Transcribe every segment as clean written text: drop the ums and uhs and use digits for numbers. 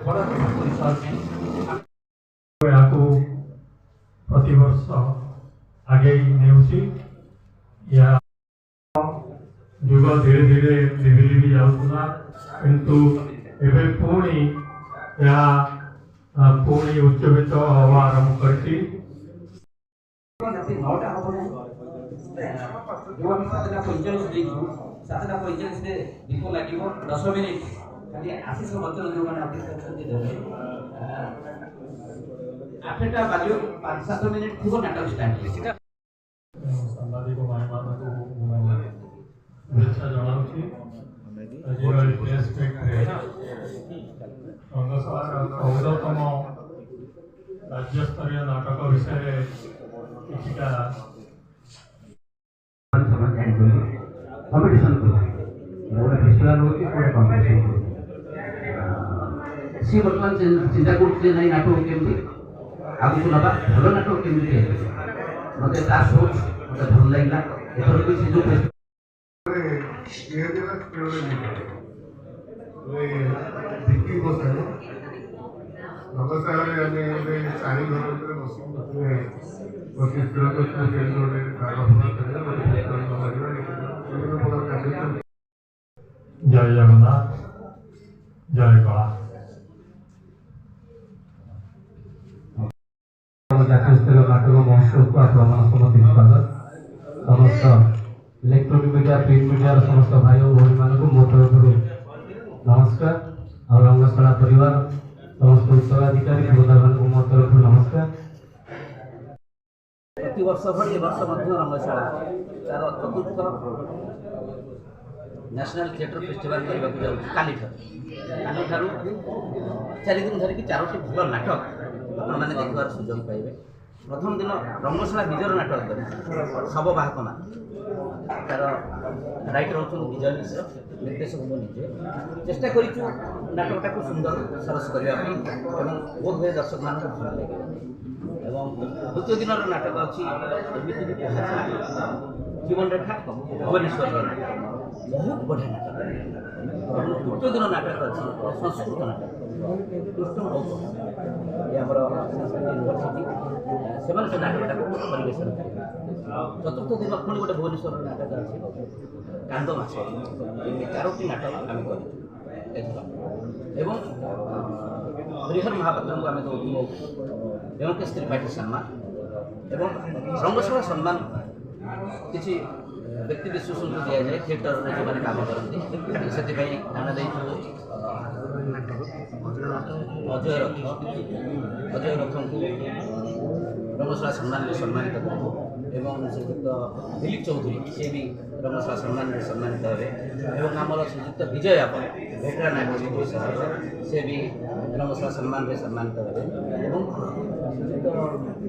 बड़ परिसर में प्रति वर्ष आगे नेउची या जुग धीरे धीरे लिभि लिभि जाउतला किंतु एबे पुणी या पुणी उच्चवित्त हवा आरंभ करती नौटा हम जो हम 7:45 देखू 7:45 रे दीप लागिवो 10 मिनिट खाली आशीष बच्चन जो माने अपेक्षा करछन्ती धरे 8टा बाजू 5-7 मिनिट थी नाटक स्टार्ट सांबादिक भाईमानकु शुभेच्छा जनाऊँगी आज प्रेस मीट्रे संघसभार 14तम राज्यस्तरीय नाटक विषय किछिटा कॉम्पिटिशन गोटे फेस्टिवल हो गोटे कॉम्पिटिशन सी बर्तमान चिंता करते नहीं नाटक केमती आगु नवा भल नाटक केमती मत सोच मत भल लगे एथर भी से जो जय जगन्नाथ जय कला जातीय स्तरीय नाटक महोत्सव को आपमती स्वागत समस्त इलेक्ट्रोनिक मीडिया प्रिंट मीडिया समस्त भाई और भौणी मान मो तरफ नमस्कार और रंगशाला परिवार समस्त उत्तराधिकारी भोदार मान मो तरफ नमस्कार। प्रति वर्ष भली वर्ष रंगशाला तार चतुर्थ नेशनल थिएटर फेस्टिवल काली 4 दिन धरिकी 4टी भल नाटक आपने देखार सुजोग पाइबे। प्रथम दिन रंगशाला विजय नाटक कर शव बाहकमा तार राइटर होचन विजय मिश्र निर्देशक मो निजे चेष्टा करूँ नाटकटा को सुंदर सरस करने बोध हुए दर्शक मान भल लगे। द्वितीय दिन नाटक अच्छी जीवन रेखा भुवनेश्वर नाटक बहुत बढ़िया नाटक। तृतीय दिन नाटक अच्छी संस्कृत नाटक कृष्ण ये आम यूनिवर्सिटी से नाटकटा परिवेशन करेंगे। चतुर्थ दिन पुणी गोटे भुवनेश्वर नाटक अच्छी कांद मास 4टी नाटक आम कर हरिहर महापात्र को आम दौलू व्यंकेश त्रिपाठी सम्मान एवं रंगशाला सम्मान किसी व्यक्ति विशेष को दि जाए थिएटर जो मैंने काम करती से अजय रथ को रंगशाला सम्मान सम्मानित एवं श्रीजुक्त दिलीप चौधरी सी भी रंगशाला सम्मान सम्मानित हे आमर श्रीजुक्त विजय आप भेटरा नायक से भी रंगशाला सम्मान सम्मानित हे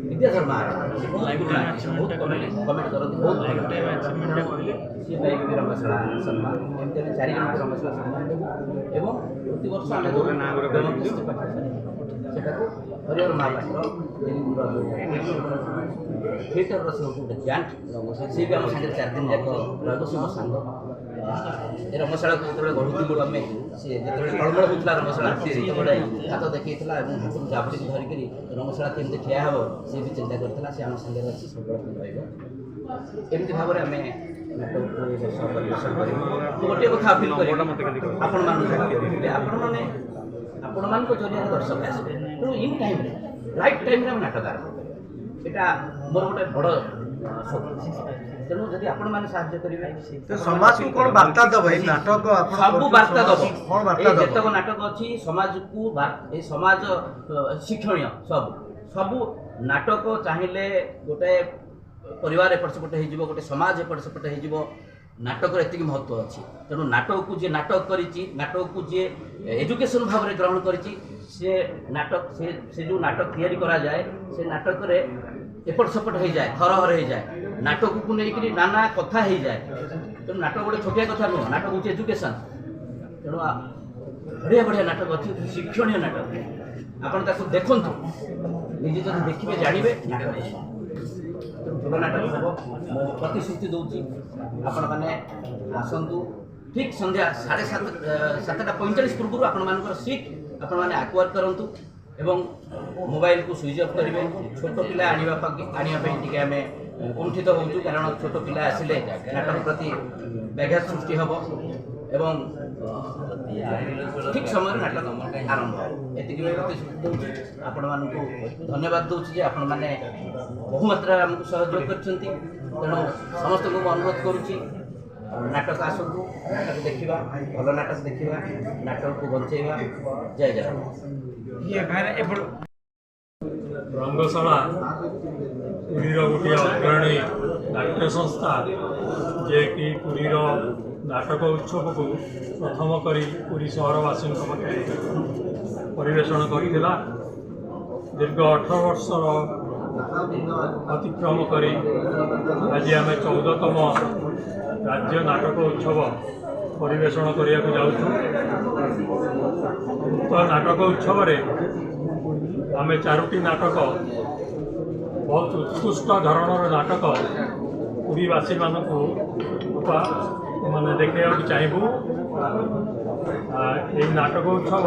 विद्याधर बहुत कमेंट करते बहुत सी भी रंगशाला सम्मान एमती 4 जन रंगशाला सम्मान एवं प्रति वर्ष आम सेटा हरिहर महापात्र थिएटर गोटे ज्यांट सी भी आम सागर 4 दिन जाए मो सांग रंगशाला को जो गढ़ुलू आम सी जो टलमल होता रंगशाला से हाथ देखा हाथ को जाबड़ी धरिकी रंगशाला केमती ठिया हे सी भी चिंता करता सी आम सागर अच्छी सब एमती भाव में आम नाटक परिवेशन कर गोटे कथा अपील कर आपण मान जरिया दर्शक आसवे तेणु इन टाइम राइट टाइम नाटक आरंभ यहाँ मोर गोटे बड़ तेणु जब आपण मैंने साहाय्य करेंगे समाज को कौन वार्ता दब नाटक सब वार्ता दब जतक नाटक अच्छी समाज को समाज शिक्षणीय सब सब नाटक चाहिए गोटे परिवार एपट सेपट हो गोटे समाज एपट सेपट हो नाटक एति महत्व अच्छी तेणु नाटक को जी नाटक करी नाटक को जी एजुकेशन भाव में ग्रहण करी से नाटक से जो नाटक तैयारी करा जाए से नाटक रे एपट सेपट हो जाए थरहर हो जाए नाटक को लेकिन नाना कथा हो जाए तेणु नाटक गोटे छोटिया कथा नुह नाटक हूँ एजुकेशन तेणु बढ़िया बढ़िया नाटक अच्छी शिक्षणीय नाटक आपड़ देखु निजे जब देखिए जानवे नाटक भल नाटक हम प्रतिश्रुति दूसरी आपण मैंने आसतु ठीक संध्या 7:45 पूर्व आपण सीट आपण मैंने आक्वायर करूँ एवं मोबाइल को स्विच ऑफ करेंगे। छोट पिला आने आम कुंठित होचु कारण छोट पिला आसिले नाटक प्रति व्याघात सृष्टि हम एवं ठीक समय नाटक आरंभ एतिक प्रतिश्रुति दूसरी आपण मानक धन्यवाद दूसरी जे आपण मैंने बहुमात्रा आमको सहयोग कर तेणु समस्त को अनुरोध करुच्ची नाटक आसतु नाटक देखा भल नाटक देखा नाटक को बचेगा। जय जगन्नाथ। रंगशाला पुरीर गोटे अग्रणी नाट्य संस्था जे कि पुरीर नाटक उत्सव को प्रथम करी पुरी सहरवासी परिवेषण करथिला। दीर्घ 18 वर्षर अतिक्रम करी आज आम 14तम राज्य नाटक उत्सव परिवेषण करने को जाऊँ। तो नाटक उत्सव आम 4टी नाटक बहुत उत्कृष्ट धरणर नाटक पुरीवासी मानक माने देखा चाहबू। ये नाटक उत्सव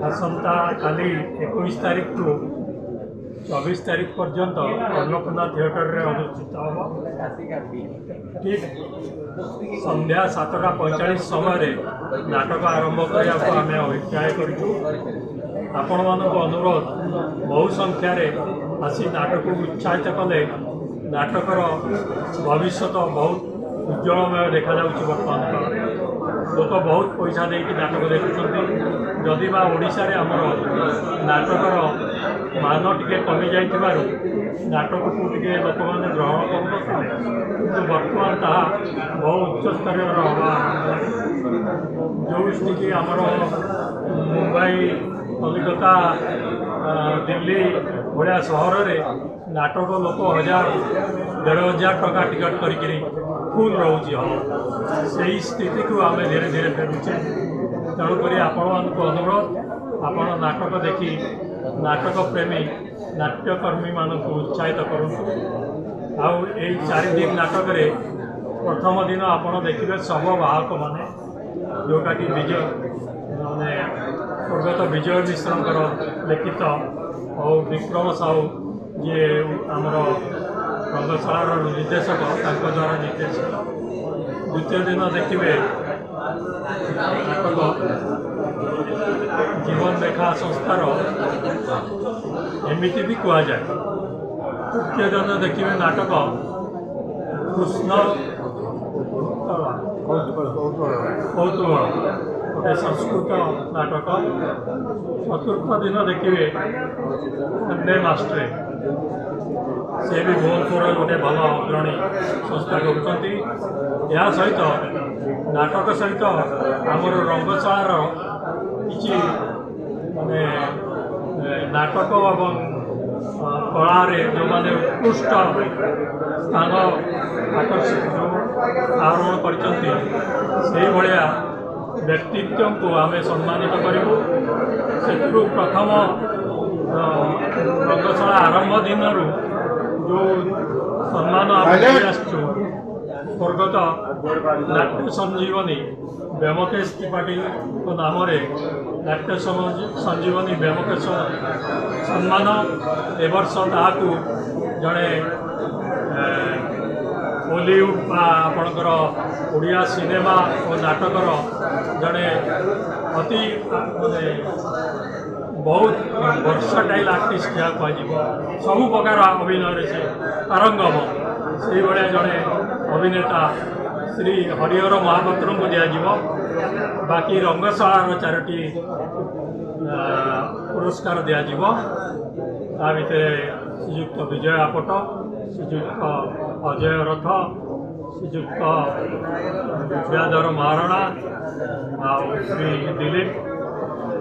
आसंता काली 21 तारीख को 24 तारीख पर्यंत अन्नपूर्णा थिएटर रे अनुष्ठित हम। ठीक संध्या 7:45 समय नाटक आरंभ करने आम अभिप्राय करूँ। आपण मानक अनुरोध बहु संख्यार आसी नाटक को उत्साहित कले नाटकर भविष्य बहुत उज्ज्वलमय देखा बर्तमान लोक बहुत पैसा दे नाटक देखुं। जदि बा ओडिशा रे आमर नाटकर मान टिके कमी जाइथिबारु नाटक को टिके लोक माने ग्रहण करुनथिले किंतु बर्तमान ताहा बहुत उच्च स्तर जो स्थिति आमर मुंबई कलिकता दिल्ली भाया सहर में नाटक लोक 1000-1500 टका टिकट करी फुल रोचे हम से स्थिति को आम धीरे धीरे फेरुचे। तेणुक आपण अनुरोध आपण नाटक देखी नाटक प्रेमी नाट्यकर्मी मानक उत्साहित करूँ। आउ 4 दिन नाटक रे प्रथम दिन आपण देखिए सब बाहक माने जोटा कि विजय माने स्वर्गत विजय मिश्र लिखित और विक्रम साहू जी आमर रंगशालार निर्देशक द्वारा निर्देशित। द्वितीय दिन देखिए नाटक जीवन रेखा संस्थार एमती भी कह जाए। तृतीय दिन देखिए नाटक कृष्ण कौतूहल गोटे संस्कृत नाटक। चतुर्थ दिन देखिए अंदे मास्ट्रे से भी भुवनपुर गोटे भल अग्रणी संस्था कर सहित नाटक सहित आमर रंगशालार किसी माने नाटक एवं कला जो मैंने उत्कृष्ट स्थान आकर्षित आहरण कर व्यक्तित्व को आम सम्मानित करूँ। से प्रथम रंगशाला आरंभ दिन जो सम्मान आसु स्वर्गत नाट्य संजीवनी व्योमकेश त्रिपाठी नाम नाट्य संजीवनी व्योमकेश सम्मान ए वर्ष ताकू जड़े बॉलीवुड आपणकर ओडिया सिनेमा और नाटकर जड़े अति माने बहुत वर्षाटाइल आर्टिस्ट क्या कह सबु प्रकार अभिनय से पारंगम से भाया जड़े अभिनेता श्री हरिहर महापात्र को दिज्व। बाकी रंगशालार 4टी पुरस्कार दिज्व। ता भितर श्रीजुक्त विजय आपट, श्रीजुक्त अजय रथ, श्रीजुक्त विद्याधर महारणा श्री दिलीप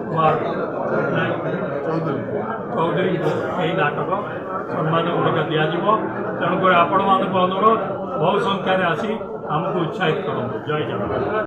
कुमार चौधरी को यही नाटक सम्मान गुड़िक दिज्व। तेणुक आपण अनुरोध बहु संख्यार आसी आमको उत्साहित करूँ। जय जगन्नाथ।